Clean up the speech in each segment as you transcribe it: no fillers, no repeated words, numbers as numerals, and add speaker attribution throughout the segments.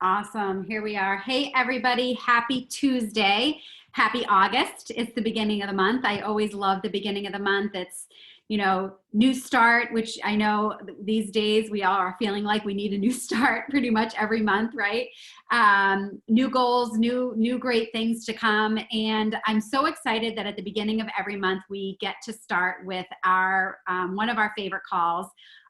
Speaker 1: Awesome. Here we are. Hey, everybody. Happy Tuesday. Happy August. It's the beginning of the month. I always love the beginning of the month. It's, new start, which I know these days we all are feeling like we need a new start pretty much every month, right? New goals, new great things to come. And I'm so excited that at the beginning of every month, we get to start with our one of our favorite calls,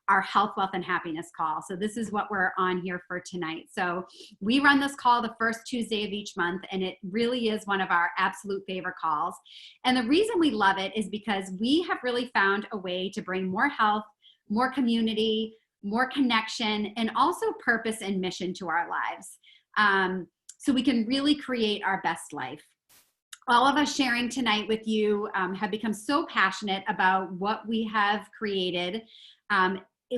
Speaker 1: our health, wealth, and happiness call. So this is what we're on here for tonight. So we run this call the first Tuesday of each month, and it really is one of our absolute favorite calls. And the reason we love it is because we have really found a way to bring more health, more community, more connection, and also purpose and mission to our lives. So we can really create our best life. All of us sharing tonight with you have become so passionate about what we have created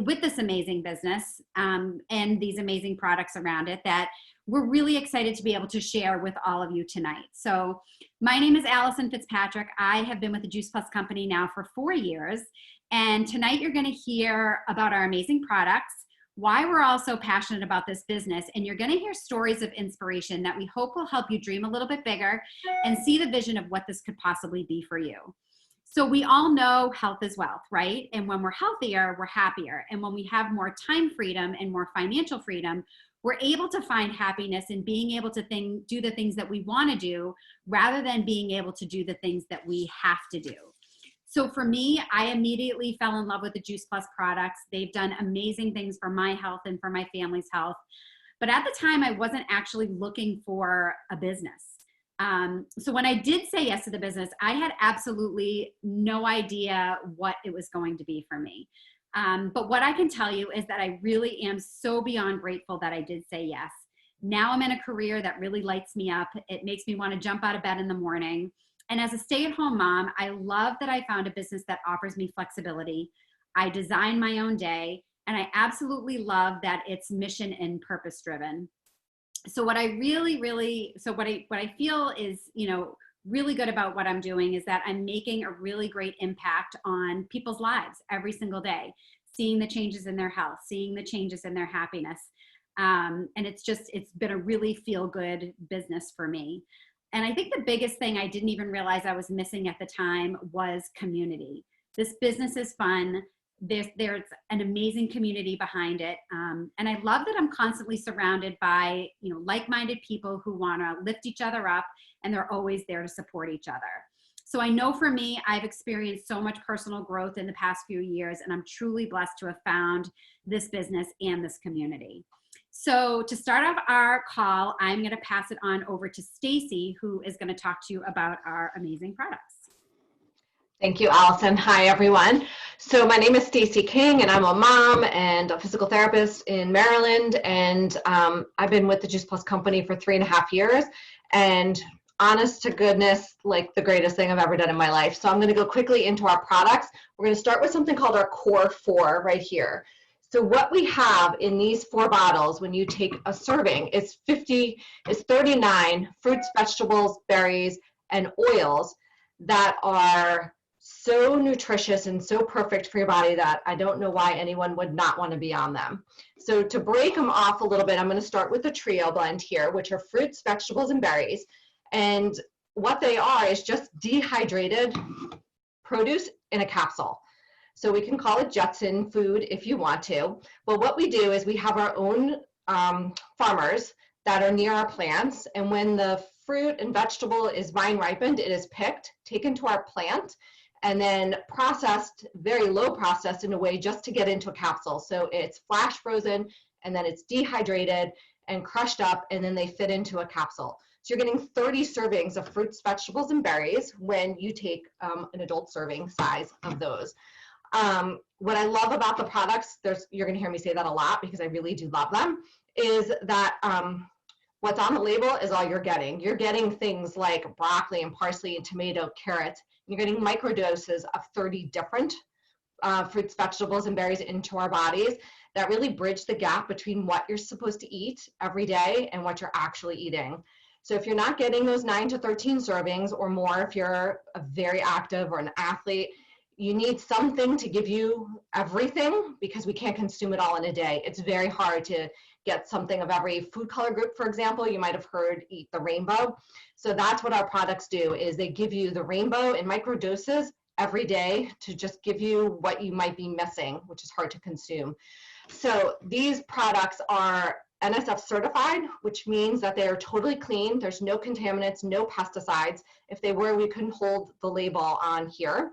Speaker 1: with this amazing business and these amazing products around it that we're really excited to be able to share with all of you tonight. So my name is Allison Fitzpatrick. I have been with the Juice Plus company now for 4 years. And tonight you're going to hear about our amazing products, why we're all so passionate about this business, and you're going to hear stories of inspiration that we hope will help you dream a little bit bigger and see the vision of what this could possibly be for you. So we all know health is wealth, right? And when we're healthier, we're happier. And when we have more time freedom and more financial freedom, we're able to find happiness in being able to do the things that we want to do rather than being able to do the things that we have to do. So for me, I immediately fell in love with the Juice Plus products. They've done amazing things for my health and for my family's health. But at the time, I wasn't actually looking for a business. So when I did say yes to the business, I had absolutely no idea what it was going to be for me. But what I can tell you is that I really am so beyond grateful that I did say yes. Now I'm in a career that really lights me up. It makes me want to jump out of bed in the morning. And as a stay-at-home mom, I love that I found a business that offers me flexibility. I design my own day, and I absolutely love that it's mission and purpose driven. So what I feel is, really good about what I'm doing is that I'm making a really great impact on people's lives every single day, seeing the changes in their health, seeing the changes in their happiness. And it's been a really feel good business for me. And I think the biggest thing I didn't even realize I was missing at the time was community. This business is fun. There's an amazing community behind it. And I love that I'm constantly surrounded by, like-minded people who want to lift each other up, and they're always there to support each other. So I know for me, I've experienced so much personal growth in the past few years, and I'm truly blessed to have found this business and this community. So to start off our call, I'm going to pass it on over to Stacy, who is going to talk to you about our amazing products.
Speaker 2: Thank you, Allison. Hi, everyone. So my name is Stacy King, and I'm a mom and a physical therapist in Maryland. And I've been with the Juice Plus company for 3.5 years. And honest to goodness, like the greatest thing I've ever done in my life. So I'm going to go quickly into our products. We're going to start with something called our Core 4 right here. So what we have in these 4 bottles, when you take a serving, is 39 fruits, vegetables, berries, and oils that are so nutritious and so perfect for your body that I don't know why anyone would not want to be on them. So to break them off a little bit, I'm going to start with the trio blend here, which are fruits, vegetables, and berries. And what they are is just dehydrated produce in a capsule. So we can call it Jetson food if you want to. But what we do is we have our own farmers that are near our plants. And when the fruit and vegetable is vine ripened, it is picked, taken to our plant, and then processed, very low processed in a way just to get into a capsule. So it's flash frozen, and then it's dehydrated and crushed up, and then they fit into a capsule. So you're getting 30 servings of fruits, vegetables, and berries when you take an adult serving size of those. What I love about the products, you're gonna hear me say that a lot because I really do love them, is that what's on the label is all you're getting. You're getting things like broccoli and parsley and tomato, carrots. You're getting microdoses of 30 different fruits, vegetables, and berries into our bodies that really bridge the gap between what you're supposed to eat every day and what you're actually eating. So if you're not getting those 9 to 13 servings or more, if you're a very active or an athlete, you need something to give you everything because we can't consume it all in a day. It's very hard to get something of every food color group. For example, you might have heard eat the rainbow. So that's what our products do, is they give you the rainbow in micro doses every day to just give you what you might be missing, which is hard to consume. So these products are NSF certified, which means that they are totally clean. There's no contaminants, no pesticides. If they were, we couldn't hold the label on here.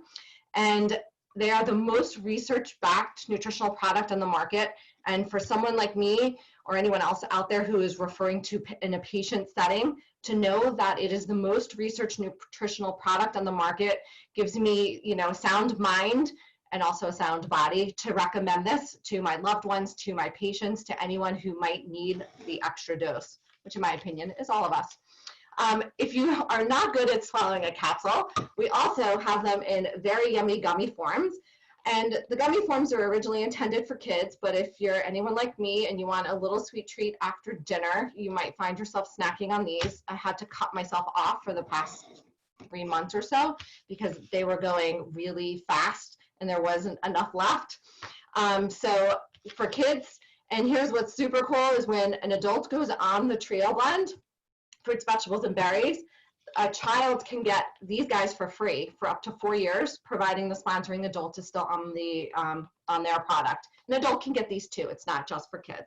Speaker 2: And they are the most research-backed nutritional product on the market. And for someone like me or anyone else out there who is referring to in a patient setting, to know that it is the most researched nutritional product on the market gives me, you know, a sound mind and also a sound body to recommend this to my loved ones, to my patients, to anyone who might need the extra dose, which in my opinion is all of us. If you are not good at swallowing a capsule, we also have them in very yummy gummy forms. And the gummy forms are originally intended for kids, but if you're anyone like me and you want a little sweet treat after dinner, you might find yourself snacking on these. I had to cut myself off for the past 3 months or so because they were going really fast and there wasn't enough left. So for kids, and here's what's super cool is when an adult goes on the trio blend, fruits, vegetables, and berries, a child can get these guys for free for up to 4 years, providing the sponsoring adult is still on their product. An adult can get these too. It's not just for kids.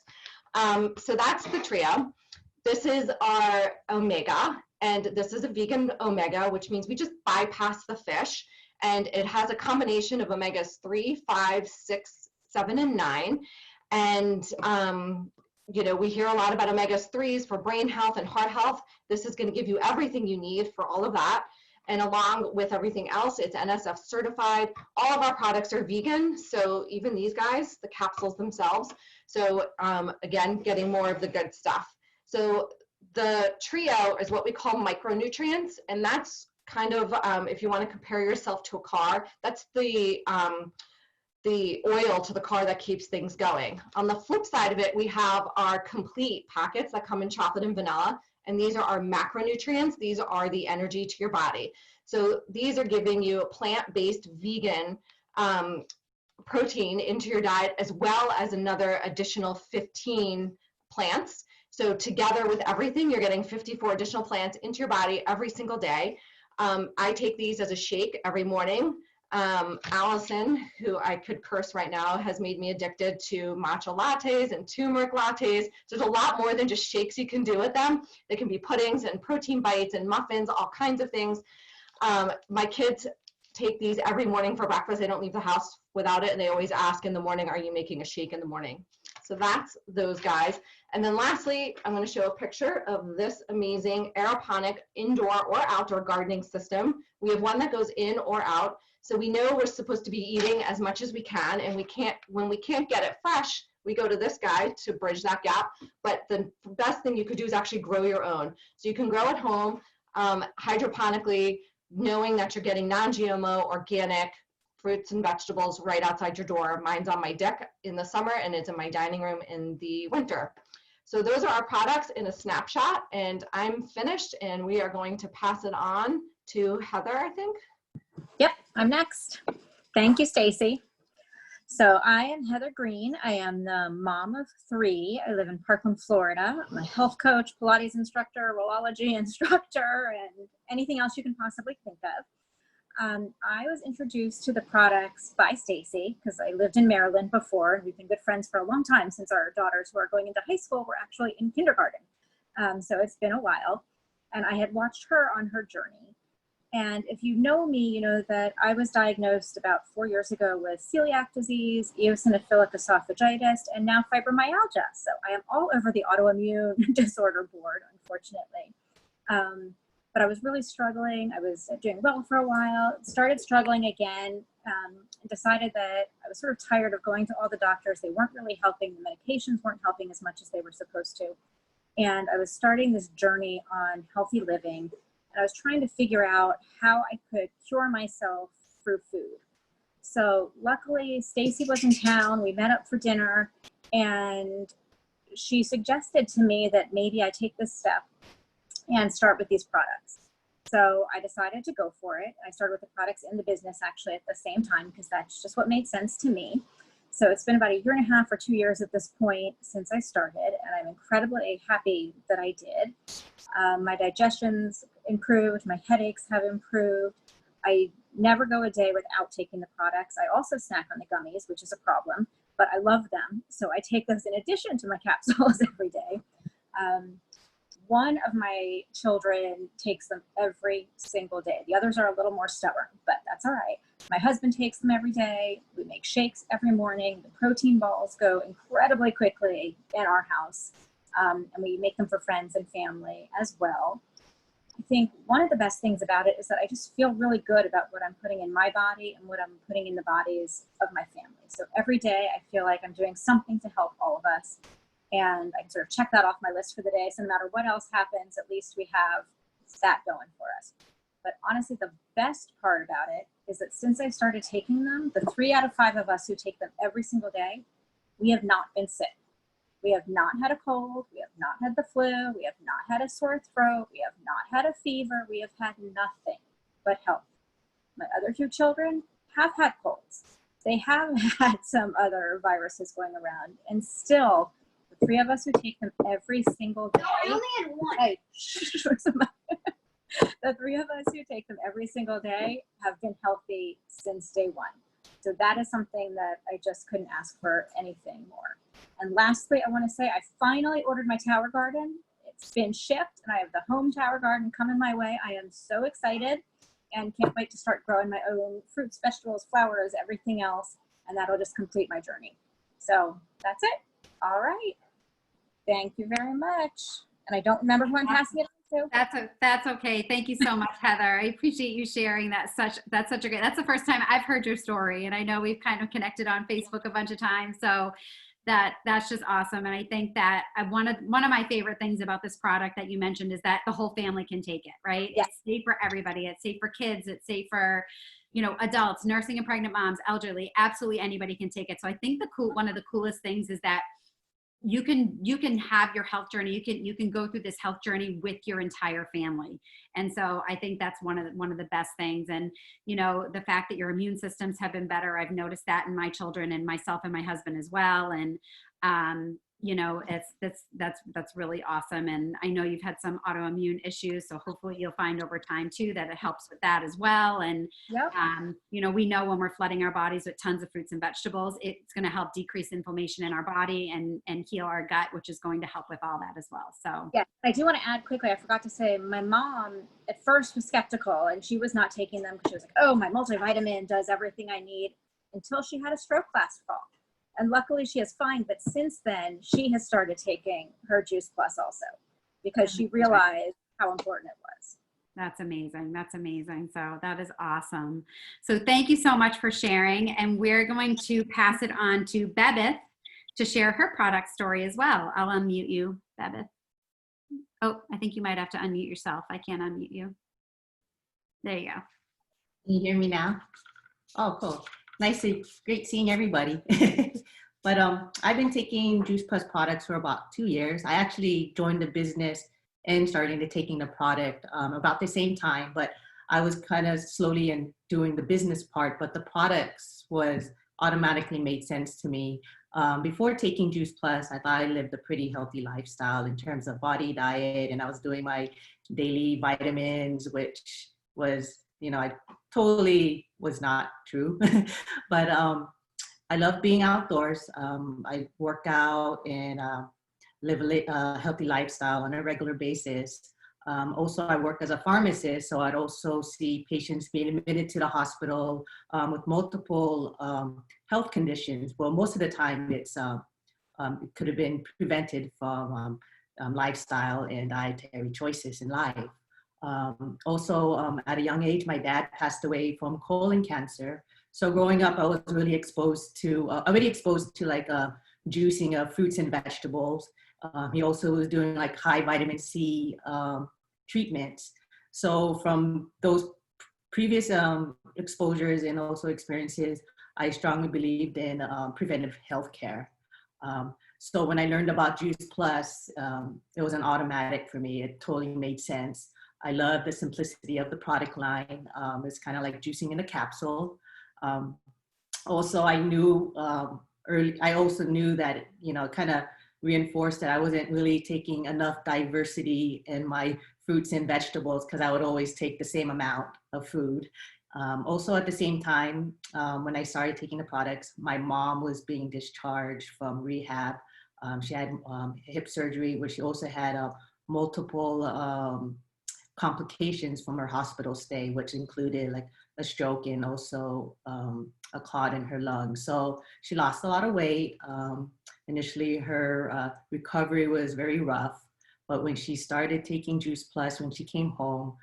Speaker 2: So that's the trio. This is our omega, and this is a vegan omega, which means we just bypass the fish, and it has a combination of omegas 3, 5, 6, 7, and 9. And you know, we hear a lot about omegas-3s for brain health and heart health. This is going to give you everything you need for all of that. And along with everything else, it's NSF certified. All of our products are vegan. So even these guys, the capsules themselves. So again, getting more of the good stuff. So the trio is what we call micronutrients. And that's kind of, if you want to compare yourself to a car, that's the oil to the car that keeps things going. On the flip side of it, we have our complete packets that come in chocolate and vanilla, and these are our macronutrients. These are the energy to your body. So these are giving you a plant-based vegan protein into your diet, as well as another additional 15 plants. So together with everything, you're getting 54 additional plants into your body every single day. I take these as a shake every morning. Allison, who I could curse right now, has made me addicted to matcha lattes and turmeric lattes. So there's a lot more than just shakes you can do with them. They can be puddings and protein bites and muffins, all kinds of things. My kids take these every morning for breakfast. They don't leave the house without it, and they always ask in the morning, are you making a shake in the morning? So that's those guys. And then lastly, I'm going to show a picture of this amazing aeroponic indoor or outdoor gardening system. We have one that goes in or out. So we know we're supposed to be eating as much as we can, and when we can't get it fresh, we go to this guy to bridge that gap. But the best thing you could do is actually grow your own. So you can grow at home hydroponically, knowing that you're getting non-GMO, organic fruits and vegetables right outside your door. Mine's on my deck in the summer, and it's in my dining room in the winter. So those are our products in a snapshot, and I'm finished, and we are going to pass it on to Heather, I think.
Speaker 3: Yep, I'm next. Thank you, Stacy. So I am Heather Green. I am the mom of 3. I live in Parkland, Florida. I'm a health coach, Pilates instructor, rolology instructor, and anything else you can possibly think of. I was introduced to the products by Stacy because I lived in Maryland before, and we've been good friends for a long time since our daughters who are going into high school were actually in kindergarten. So it's been a while, and I had watched her on her journey. And if you know me, you know that I was diagnosed about 4 years ago with celiac disease, eosinophilic esophagitis, and now fibromyalgia. So I am all over the autoimmune disorder board, unfortunately. But I was really struggling. I was doing well for a while, started struggling again, and decided that I was sort of tired of going to all the doctors. They weren't really helping. The medications weren't helping as much as they were supposed to. And I was starting this journey on healthy living. And I was trying to figure out how I could cure myself through food. So luckily, Stacy was in town. We met up for dinner, and she suggested to me that maybe I take this step and start with these products. So I decided to go for it. I started with the products in the business actually at the same time because that's just what made sense to me. So it's been about 1.5 years or 2 years at this point since I started, and I'm incredibly happy that I did. My digestion's improved, my headaches have improved. I never go a day without taking the products. I also snack on the gummies, which is a problem, but I love them. So I take those in addition to my capsules every day. One of my children takes them every single day. The others are a little more stubborn, but that's all right. My husband takes them every day. We make shakes every morning. The protein balls go incredibly quickly in our house. And we make them for friends and family as well. I think one of the best things about it is that I just feel really good about what I'm putting in my body and what I'm putting in the bodies of my family. So every day I feel like I'm doing something to help all of us. And I can sort of check that off my list for the day. So no matter what else happens, at least we have that going for us. But honestly, the best part about it is that since I started taking them, the 3 out of 5 of us who take them every single day, we have not been sick. We have not had a cold. We have not had the flu. We have not had a sore throat. We have not had a fever. We have had nothing but health. My other 2 children have had colds. They have had some other viruses going around, and still, the 3 of us who take them every single day.
Speaker 1: I only had one.
Speaker 3: Hey, the 3 of us who take them every single day have been healthy since day 1. So that is something that I just couldn't ask for anything more. And lastly, I want to say I finally ordered my tower garden. It's been shipped, and I have the home tower garden coming my way. I am so excited and can't wait to start growing my own fruits, vegetables, flowers, everything else, and that'll just complete my journey. So that's it. All right. Thank you very much. And I don't remember who I'm passing it on to.
Speaker 1: That's okay. Thank you so much, Heather. I appreciate you sharing that. That's such a great, that's the first time I've heard your story. And I know we've kind of connected on Facebook a bunch of times. So that's just awesome. And I think that one of my favorite things about this product that you mentioned is that the whole family can take it, right?
Speaker 3: Yes.
Speaker 1: It's safe for everybody. It's safe for kids. It's safe for, adults, nursing and pregnant moms, elderly, absolutely anybody can take it. So I think one of the coolest things is that you can have your health journey. You can go through this health journey with your entire family. And so I think that's one of the best things. And, the fact that your immune systems have been better, I've noticed that in my children and myself and my husband as well. And, that's really awesome. And I know you've had some autoimmune issues, so hopefully you'll find over time too, that it helps with that as well. And,
Speaker 3: Yep.
Speaker 1: we know when we're flooding our bodies with tons of fruits and vegetables, it's going to help decrease inflammation in our body and heal our gut, which is going to help with all that as well. So
Speaker 3: yeah, I do want to add quickly, I forgot to say, my mom at first was skeptical and she was not taking them because she was like, oh, my multivitamin does everything I need, until she had a stroke last fall. And luckily she is fine. But since then, she has started taking her Juice Plus also because she realized how important it was.
Speaker 1: That's amazing. That's amazing. So that is awesome. So thank you so much for sharing. And we're going to pass it on to Bebith to share her product story as well. I'll unmute you, Bebith. Oh, I think you might have to unmute yourself. I can't unmute you. There you go.
Speaker 4: Can you hear me now? Oh, cool. Great seeing everybody. But I've been taking Juice Plus products for about 2 years. I actually joined the business and started taking the product about the same time, but I was kind of slowly in doing the business part, but the products was automatically made sense to me. Before taking Juice Plus, I thought I lived a pretty healthy lifestyle in terms of body, diet, and I was doing my daily vitamins, which was, I totally was not true. But I love being outdoors. I work out and live a healthy lifestyle on a regular basis. Also, I work as a pharmacist, so I'd also see patients being admitted to the hospital with multiple health conditions. Well, most of the time it could have been prevented from lifestyle and dietary choices in life. Also, at a young age, my dad passed away from colon cancer. So growing up, I was really exposed to like juicing of fruits and vegetables. He also was doing like high vitamin C treatments. So from those previous exposures and also experiences, I strongly believed in preventive healthcare. So when I learned about Juice Plus, it was an automatic for me. It totally made sense. I love the simplicity of the product line. It's kind of like juicing in a capsule. Also, I knew early, I also knew that, you know, kind of reinforced that I wasn't really taking enough diversity in my fruits and vegetables because I would always take the same amount of food. Also at the same time, when I started taking the products, my mom was being discharged from rehab. She had hip surgery, but she also had multiple complications from her hospital stay, which included like a stroke and also a clot in her lungs. So she lost a lot of weight. Initially, her recovery was very rough, but when she started taking Juice Plus, when she came home,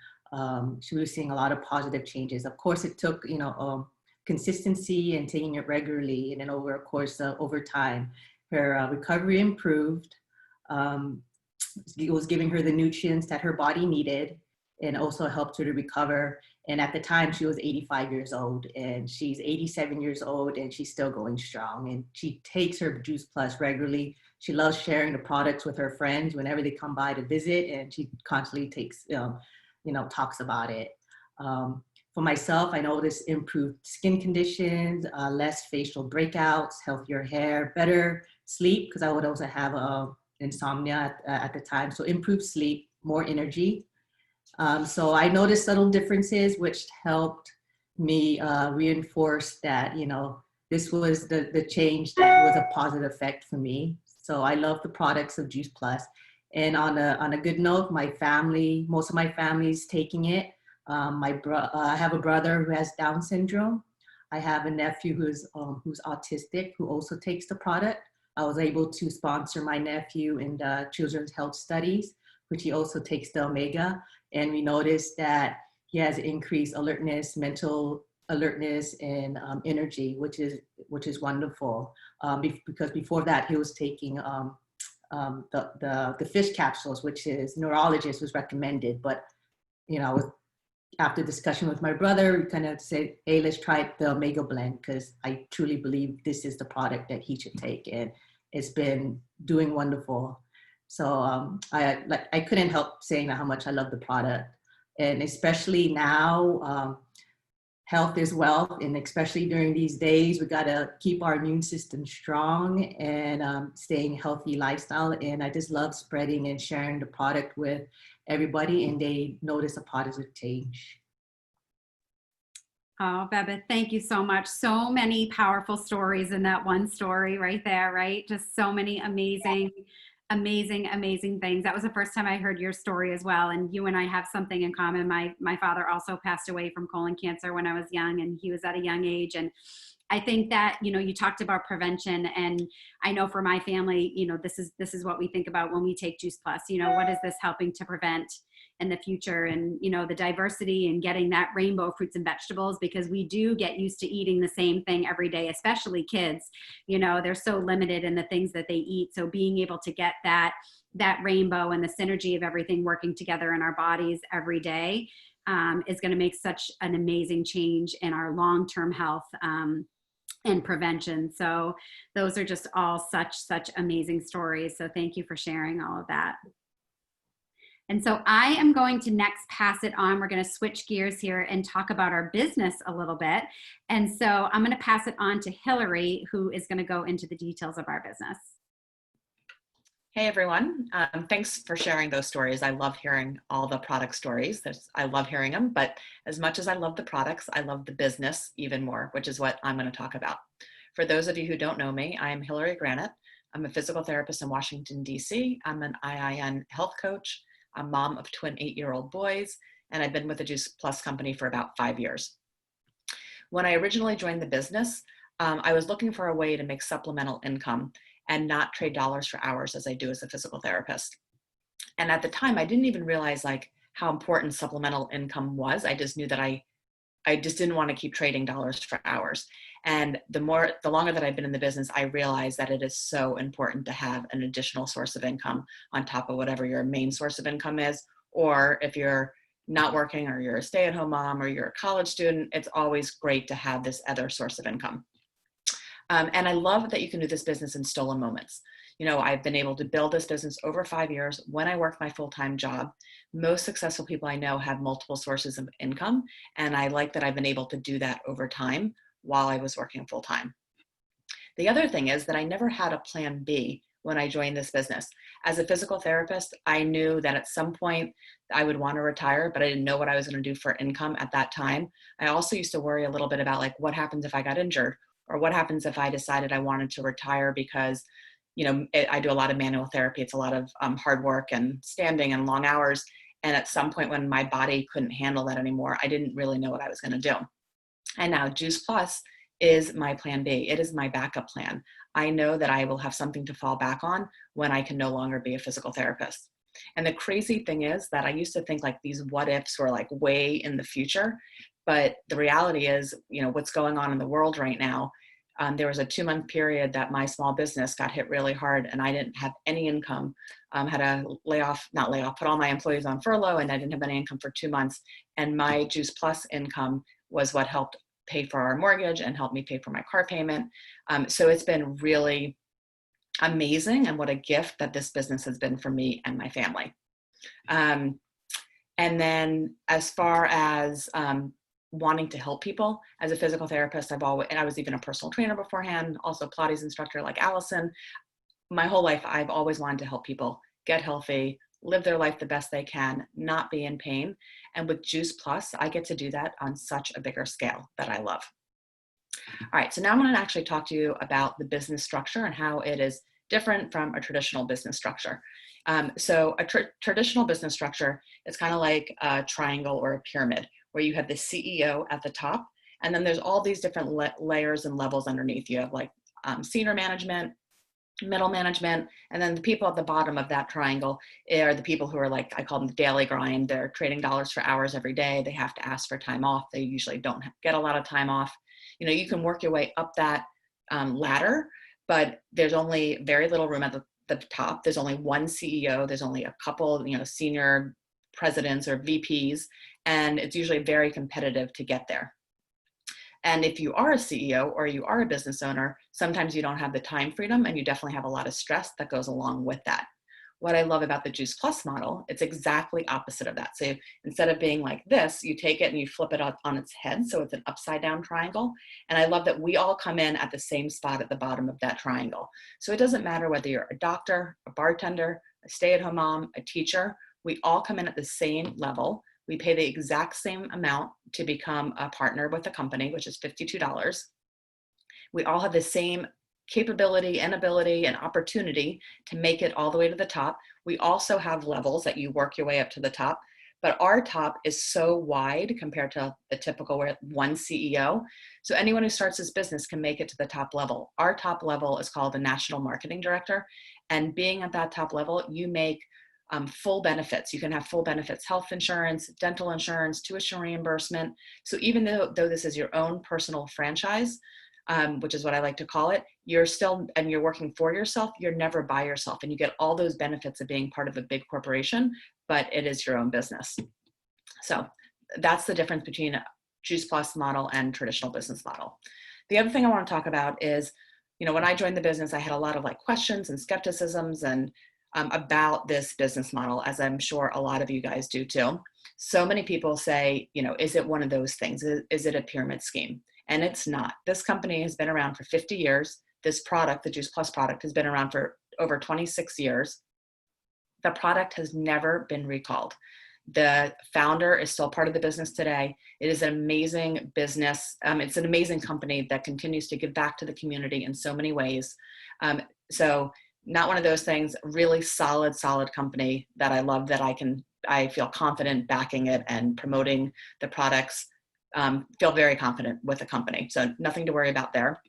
Speaker 4: she was seeing a lot of positive changes. Of course, it took, you know, consistency and taking it regularly, and then over a course over time, her recovery improved. It was giving her the nutrients that her body needed and also helped her to recover. And at the time, she was 85 years old, and she's 87 years old, and she's still going strong. And she takes her Juice Plus regularly. She loves sharing the products with her friends whenever they come by to visit, and she constantly takes, you know, talks about it. For myself, I noticed improved skin conditions, less facial breakouts, healthier hair, better sleep, because I would also have insomnia at the time. So improved sleep, more energy. So I noticed subtle differences, which helped me reinforce that, you know, this was the change that was a positive effect for me. So I love the products of Juice Plus. And on a good note, my family, most of my family's taking it. I have a brother who has Down syndrome. I have a nephew who's autistic who also takes the product. I was able to sponsor my nephew in the Children's Health Studies, which he also takes the Omega. And we noticed that he has increased alertness, mental alertness, and energy, which is wonderful. Because before that, he was taking the fish capsules, which is neurologist was recommended. But, you know, after discussion with my brother, we kind of said, hey, let's try the Omega blend, because I truly believe this is the product that he should take. And it's been doing wonderful. So I couldn't help saying how much I love the product. And especially now, health is wealth. And especially during these days, we got to keep our immune system strong and staying healthy lifestyle. And I just love spreading and sharing the product with everybody, and they notice a positive change.
Speaker 1: Oh, Bebith, thank you so much. So many powerful stories in that one story right there, right? Just so many amazing, amazing, amazing things. That was the first time I heard your story as well. And you and I have something in common. My father also passed away from colon cancer when I was young, and he was at a young age. And I think that, you know, you talked about prevention, and I know for my family, you know, this is what we think about when we take Juice Plus. You know, what is this helping to prevent in the future? And, you know, the diversity and getting that rainbow of fruits and vegetables, because we do get used to eating the same thing every day, especially kids. You know, they're so limited in the things that they eat. So being able to get that rainbow and the synergy of everything working together in our bodies every day is going to make such an amazing change in our long-term health and prevention. So those are just all such amazing stories. So thank you for sharing all of that. And so I am going to next pass it on. We're going to switch gears here and talk about our business a little bit. And so I'm going to pass it on to Hilary, who is going to go into the details of our business.
Speaker 5: Hey everyone, thanks for sharing those stories. I love hearing all the product stories. I love hearing them, but as much as I love the products, I love the business even more, which is what I'm going to talk about. For those of you who don't know me, I'm Hilary Granat. I'm a physical therapist in Washington, D.C. I'm an IIN health coach. I'm mom of twin 8-year-old boys, and I've been with the Juice Plus company for about 5 years. When I originally joined the business, I was looking for a way to make supplemental income and not trade dollars for hours as I do as a physical therapist. And at the time, I didn't even realize like how important supplemental income was. I just knew that I just didn't want to keep trading dollars for hours. And the longer that I've been in the business, I realized that it is so important to have an additional source of income on top of whatever your main source of income is. Or if you're not working, or you're a stay-at-home mom, or you're a college student, it's always great to have this other source of income. And I love that you can do this business in stolen moments. You know, I've been able to build this business over 5 years when I work my full-time job. Most successful people I know have multiple sources of income, and I like that I've been able to do that over time while I was working full-time. The other thing is that I never had a plan B when I joined this business. As a physical therapist, I knew that at some point I would want to retire, but I didn't know what I was going to do for income at that time. I also used to worry a little bit about like, what happens if I got injured, or what happens if I decided I wanted to retire because, I do a lot of manual therapy. It's a lot of hard work and standing and long hours. And at some point when my body couldn't handle that anymore, I didn't really know what I was going to do. And now Juice Plus is my plan B. It is my backup plan. I know that I will have something to fall back on when I can no longer be a physical therapist. And the crazy thing is that I used to think like these what ifs were like way in the future. But the reality is, what's going on in the world right now. There was a 2-month period that my small business got hit really hard and I didn't have any income. Had to put all my employees on furlough, and I didn't have any income for 2 months. And my Juice Plus income was what helped pay for our mortgage and helped me pay for my car payment. So it's been really amazing, and what a gift that this business has been for me and my family. And then as far as wanting to help people as a physical therapist, and I was even a personal trainer beforehand, also a Pilates instructor like Allison. My whole life, I've always wanted to help people get healthy, live their life the best they can, not be in pain. And with Juice Plus, I get to do that on such a bigger scale that I love. All right, so now I'm going to actually talk to you about the business structure and how it is different from a traditional business structure. So a traditional business structure is kind of like a triangle or a pyramid, where you have the CEO at the top, and then there's all these different layers and levels underneath. You have like senior management, middle management, and then the people at the bottom of that triangle are the people who are like, I call them the daily grind. They're trading dollars for hours every day. They have to ask for time off. They usually don't get a lot of time off. You can work your way up that ladder, but there's only very little room at the top. There's only one CEO. There's only a couple, senior presidents or VPs, and it's usually very competitive to get there. And if you are a CEO or you are a business owner, sometimes you don't have the time freedom, and you definitely have a lot of stress that goes along with that. What I love about the Juice Plus model, it's exactly opposite of that. So instead of being like this, you take it and you flip it on its head. So it's an upside down triangle. And I love that we all come in at the same spot at the bottom of that triangle. So it doesn't matter whether you're a doctor, a bartender, a stay-at-home mom, a teacher, we all come in at the same level. We pay the exact same amount to become a partner with the company, which is $52. We all have the same capability and ability and opportunity to make it all the way to the top. We also have levels that you work your way up to the top, but our top is so wide compared to the typical one CEO. So anyone who starts this business can make it to the top level. Our top level is called the National Marketing Director. And being at that top level, you make full benefits. You can have full benefits, health insurance, dental insurance, tuition reimbursement. So even though this is your own personal franchise, which is what I like to call it, you're working for yourself, you're never by yourself, and you get all those benefits of being part of a big corporation, but it is your own business. So that's the difference between a Juice Plus model and traditional business model. The other thing I want to talk about is, when I joined the business, I had a lot of questions and skepticisms and about this business model, as I'm sure a lot of you guys do too. So many people say, is it one of those things? Is it a pyramid scheme? And it's not. This company has been around for 50 years. This product, the Juice Plus product, has been around for over 26 years. The product has never been recalled. The founder is still part of the business today. It is an amazing business. It's an amazing company that continues to give back to the community in so many ways. So not one of those things, really solid company that I love, that I feel confident backing it and promoting the products. Feel very confident with the company. So nothing to worry about there.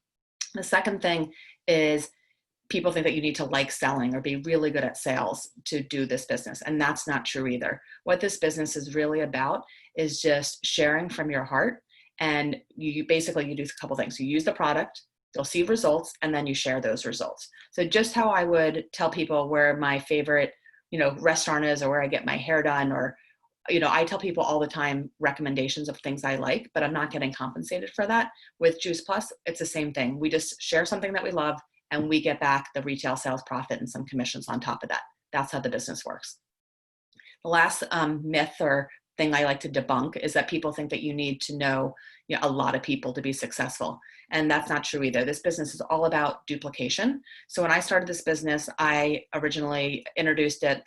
Speaker 5: The second thing is people think that you need to like selling or be really good at sales to do this business. And that's not true either. What this business is really about is just sharing from your heart. And you do a couple things. You use the product, you'll see results, and then you share those results. So just how I would tell people where my favorite, restaurant is, or where I get my hair done, or, I tell people all the time recommendations of things I like, but I'm not getting compensated for that. With Juice Plus, it's the same thing. We just share something that we love, and we get back the retail sales profit and some commissions on top of that. That's how the business works. The last myth or thing I like to debunk is that people think that you need to know a lot of people to be successful. And that's not true either. This business is all about duplication. So when I started this business, I originally introduced it,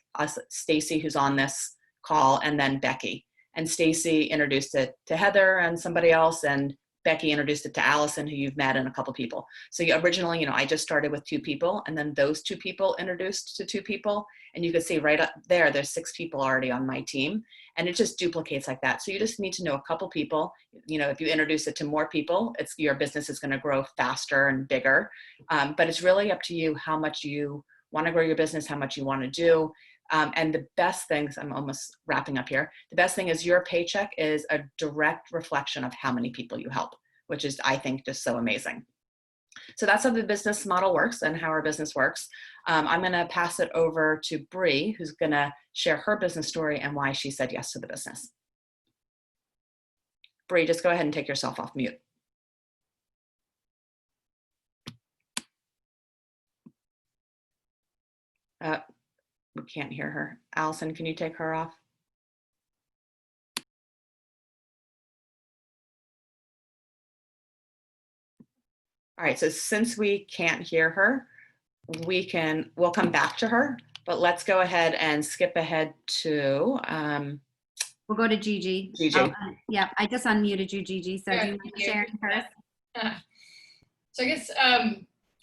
Speaker 5: Stacy, who's on this call, and then Becky. And Stacy introduced it to Heather and somebody else, and Becky introduced it to Allison, who you've met, and a couple people. So originally, I just started with 2 people, and then those 2 people introduced to 2 people. And you could see right up there, there's 6 people already on my team. And it just duplicates like that. So you just need to know a couple people. If you introduce it to more people, your business is going to grow faster and bigger. But it's really up to you how much you want to grow your business, how much you want to do. And the best things, I'm almost wrapping up here, the best thing is your paycheck is a direct reflection of how many people you help, which is, I think, just so amazing. So that's how the business model works and how our business works. I'm going to pass it over to Bree, who's going to share her business story and why she said yes to the business. Bree, just go ahead and take yourself off mute. We can't hear her. Allison, can you take her off? All right, so since we can't hear her, we'll come back to her, but let's go ahead and skip ahead to
Speaker 1: We'll go to Gigi.
Speaker 5: Gigi.
Speaker 1: Yeah, I just unmuted you, Gigi. So do you mind sharing hers?
Speaker 6: So I guess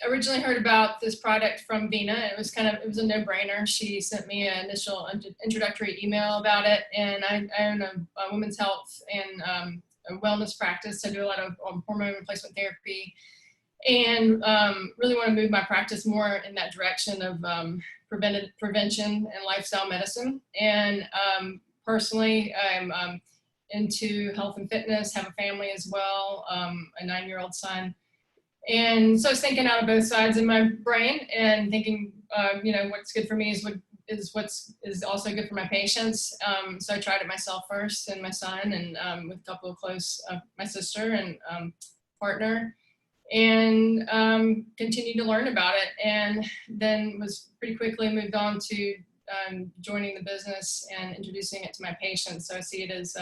Speaker 6: originally heard about this product from Vina. It was a no-brainer. She sent me an initial introductory email about it, and I own a women's health and a wellness practice. I do a lot of hormone replacement therapy, and really want to move my practice more in that direction of prevention and lifestyle medicine. And personally, I'm into health and fitness, have a family as well, a 9-year-old son. And so I was thinking out of both sides of my brain and thinking, what's good for me is what's also good for my patients. So I tried it myself first, and my son, and with a couple of close, my sister and partner, and continued to learn about it. And then was pretty quickly moved on to joining the business and introducing it to my patients. So I see it as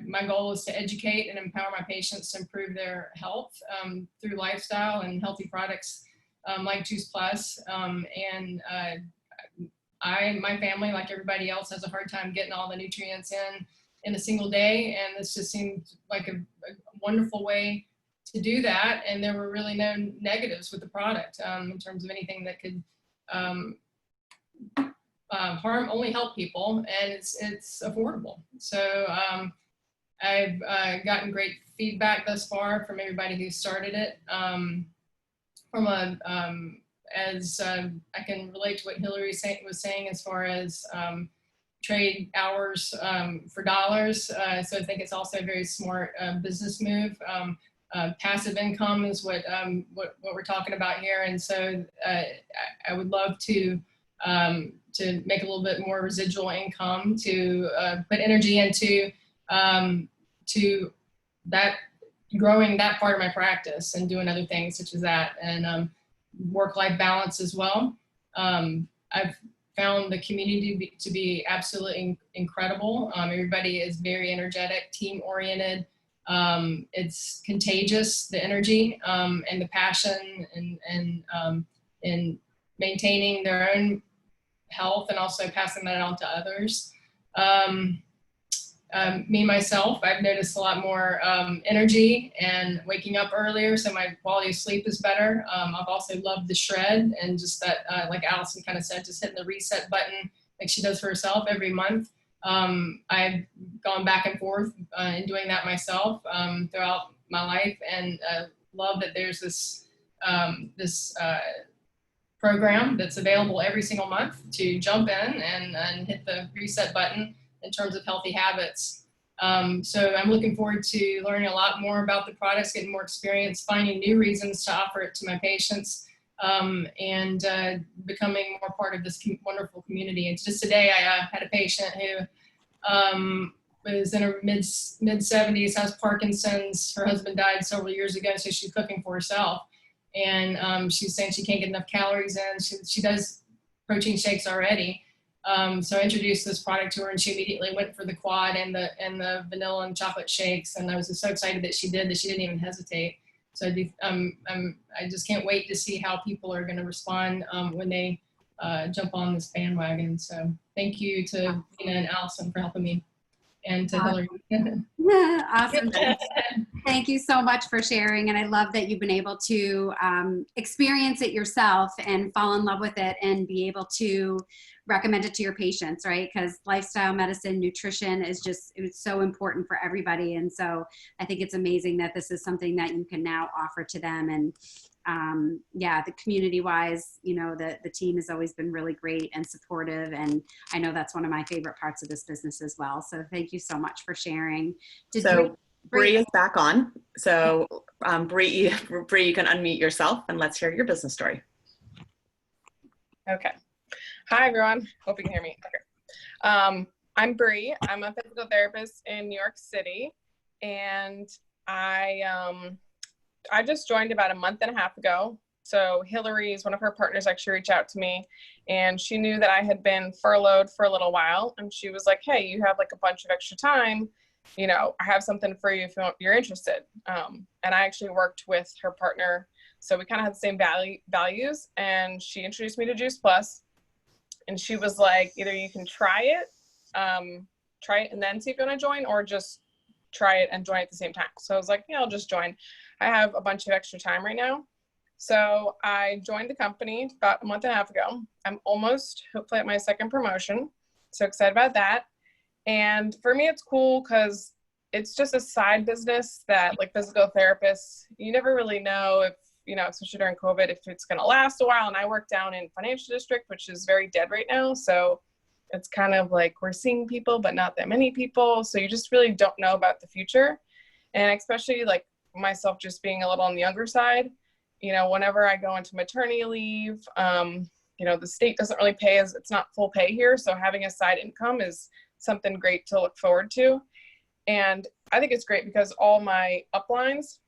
Speaker 6: my goal is to educate and empower my patients to improve their health through lifestyle and healthy products like Juice Plus. And my family, like everybody else, has a hard time getting all the nutrients in a single day. And this just seemed like a wonderful way to do that. And there were really no negatives with the product in terms of anything that could only help people, and it's affordable. So I've gotten great feedback thus far from everybody who started it. As I can relate to what Hilary was saying as far as trade hours for dollars. So I think it's also a very smart business move. Passive income is what we're talking about here, and so I would love to make a little bit more residual income, to put energy into to that, growing that part of my practice and doing other things such as that, and work-life balance as well. I've found the community to be absolutely incredible. Everybody is very energetic, team-oriented. It's contagious, the energy and the passion, and maintaining their own health and also passing that on to others. Me, myself, I've noticed a lot more energy and waking up earlier, so my quality of sleep is better. I've also loved the shred, and just that, like Allison kind of said, just hitting the reset button like she does for herself every month. I've gone back and forth in doing that myself throughout my life, and love that there's this program that's available every single month to jump in and hit the reset button in terms of healthy habits. So I'm looking forward to learning a lot more about the products, getting more experience, finding new reasons to offer it to my patients, and becoming more part of this wonderful community. And just today I had a patient who was in her mid 70s, has Parkinson's. Her husband died several years ago, so she's cooking for herself. And she's saying she can't get enough calories in. She does protein shakes already. So I introduced this product to her, and she immediately went for the quad and the vanilla and chocolate shakes. And I was just so excited that she did, that she didn't even hesitate. So I just can't wait to see how people are going to respond when they jump on this bandwagon. So thank you to Dina and Allison for helping me, and to Hilary.
Speaker 1: Awesome. Thank you so much for sharing. And I love that you've been able to experience it yourself and fall in love with it and be able to recommend it to your patients, right? Because lifestyle medicine, nutrition is just, it's so important for everybody. And so I think it's amazing that this is something that you can now offer to them. And yeah, the community wise, you know, the team has always been really great and supportive. And I know that's one of my favorite parts of this business as well. So thank you so much for sharing.
Speaker 5: Bree is back on. So Bree, you can unmute yourself and let's hear your business story.
Speaker 7: Okay. Hi, everyone. Hope you can hear me. Okay. I'm Bree. I'm a physical therapist in New York City, and I just joined about a month and a half ago. So Hilary is one of her partners actually reached out to me, and she knew that I had been furloughed for a little while, and she was like, hey, you have like a bunch of extra time. You know, I have something for you if you're interested. And I actually worked with her partner, so we kind of had the same values, and she introduced me to Juice Plus. And she was like, either you can try it and then see if you want to join, or just try it and join at the same time. So I was like, yeah, I'll just join. I have a bunch of extra time right now. So I joined the company about a month and a half ago. I'm almost, hopefully, at my second promotion. So excited about that. And for me, it's cool because it's just a side business that, like physical therapists, you never really know if, you know, especially during COVID, if it's going to last a while. And I work down in financial district, which is very dead right now. So it's kind of like we're seeing people, but not that many people. So you just really don't know about the future. And especially like myself just being a little on the younger side, you know, whenever I go into maternity leave, you know, the state doesn't really pay as, it's not full pay here. So having a side income is something great to look forward to. And I think it's great because all my uplines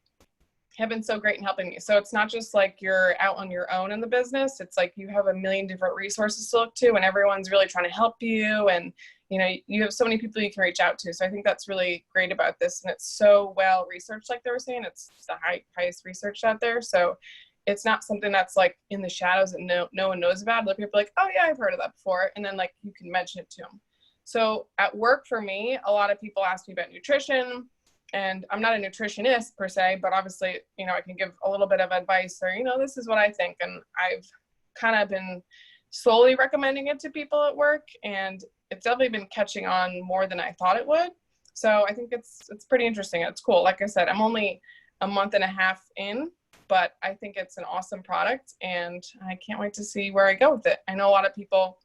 Speaker 7: have been so great in helping me. So it's not just like you're out on your own in the business. It's like you have a million different resources to look to, and everyone's really trying to help you. And, you know, you have so many people you can reach out to. So I think that's really great about this. And it's so well researched, like they were saying, it's the highest researched out there. So it's not something that's like in the shadows and no one knows about. Like people are like, oh yeah, I've heard of that before. And then like you can mention it to them. So at work for me, a lot of people ask me about nutrition. And I'm not a nutritionist per se, but obviously, you know, I can give a little bit of advice or, you know, this is what I think. And I've kind of been slowly recommending it to people at work, and it's definitely been catching on more than I thought it would. So I think it's pretty interesting. It's cool. Like I said, I'm only a month and a half in, but I think it's an awesome product, and I can't wait to see where I go with it. I know a lot of people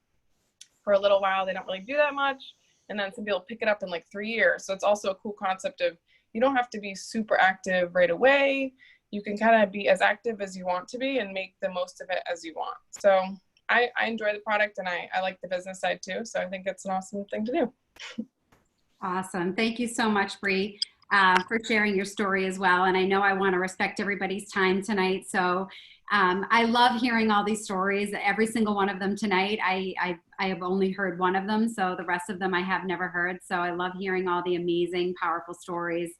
Speaker 7: for a little while, they don't really do that much. And then some people pick it up in like 3 years. So it's also a cool concept of, you don't have to be super active right away. You can kind of be as active as you want to be and make the most of it as you want. So I enjoy the product, and I like the business side too. So I think it's an awesome thing to do.
Speaker 1: Awesome. Thank you so much, Bree, for sharing your story as well. And I know I want to respect everybody's time tonight. So I love hearing all these stories, every single one of them tonight. I have only heard one of them, so the rest of them I have never heard. So I love hearing all the amazing, powerful stories.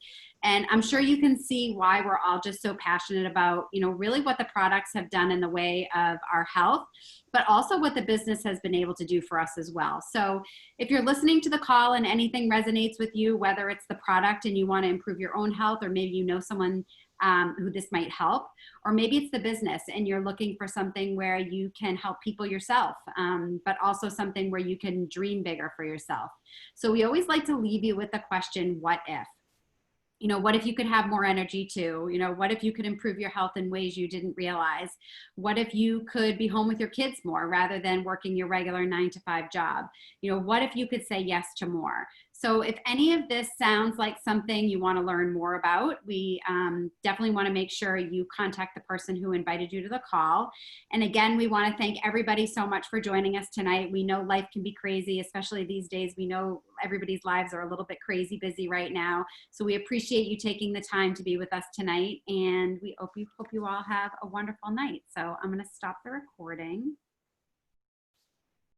Speaker 1: And I'm sure you can see why we're all just so passionate about, you know, really what the products have done in the way of our health, but also what the business has been able to do for us as well. So if you're listening to the call and anything resonates with you, whether it's the product and you want to improve your own health, or maybe you know someone who this might help, or maybe it's the business and you're looking for something where you can help people yourself, but also something where you can dream bigger for yourself. So we always like to leave you with the question, what if? You know, what if you could have more energy too? You know, what if you could improve your health in ways you didn't realize? What if you could be home with your kids more rather than working your regular 9-to-5 job? You know, what if you could say yes to more? So if any of this sounds like something you want to learn more about, we definitely want to make sure you contact the person who invited you to the call. And again, we want to thank everybody so much for joining us tonight. We know life can be crazy, especially these days. We know everybody's lives are a little bit crazy busy right now. So we appreciate you taking the time to be with us tonight. And we hope you all have a wonderful night. So I'm going to stop the recording.